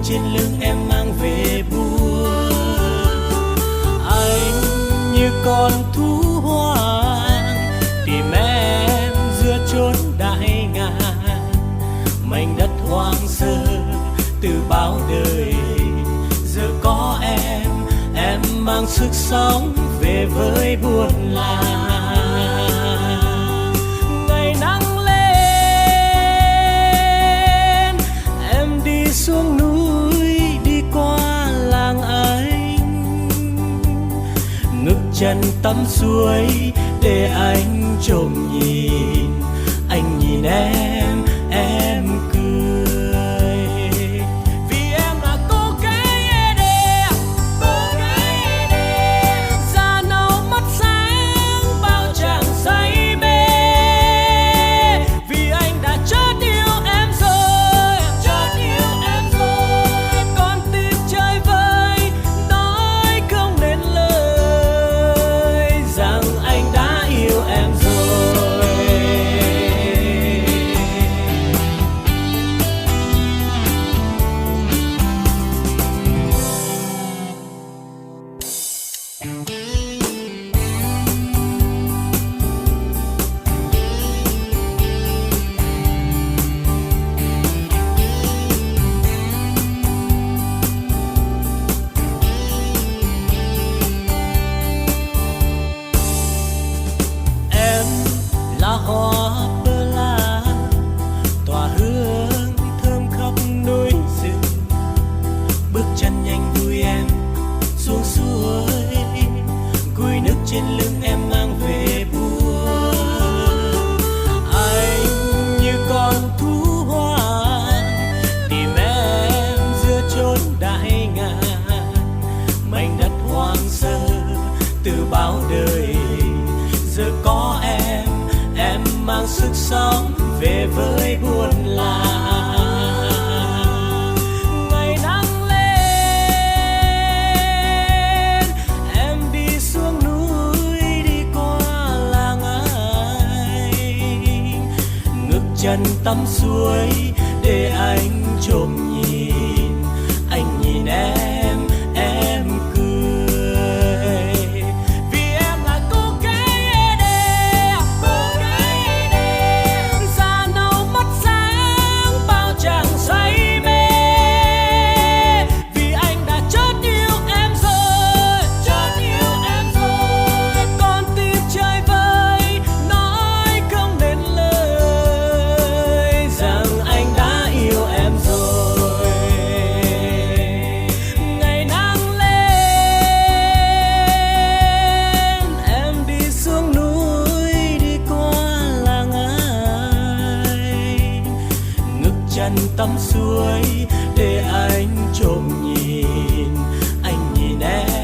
trên lưng em mang về buồn. Anh như con thú hoang tìm em giữa chốn đại ngàn, mảnh đất hoang sơ từ bao đời. Giờ có em mang sức sống về với buồn làng. Ngày nắng lên em đi xuống núi, đi qua làng anh, ngước chân tắm suối để anh trộm nhìn. Anh nhìn em cười vì em là cô gái Ede, da nâu mắt sáng bao chàng say mê. Vì anh đã chót yêu em rồi, con tim chơi vơi nói không nên lời rằng anh đã yêu em rồi. Em là hoa bơ la tỏa hương thơm khắp núi rừng, bước chân nhanh vui em xuống suối, cùi nước trên lưng em mang về buồn. Anh như con thú hoang tìm em giữa chốn đại ngàn, mảnh đất hoang sơ từ bao đời. Giờ có em mang sức sống về với buồn làng. Ngày nắng lên em đi xuống núi, đi qua làng anh, ngước chân tắm suối để anh trộm nhìn. Anh nhìn em cười vì em là cô gái Ede, da nâu mắt sáng bao chàng say mê. Vì anh đã chót yêu em rồi, con tim chơi vơi nói không nên lời rằng anh đã yêu em rồi. Ngày nắng lên em đi xuống núi, đi qua làng anh, ngước chân tắm suối để anh trộm nhìn. Anh nhìn em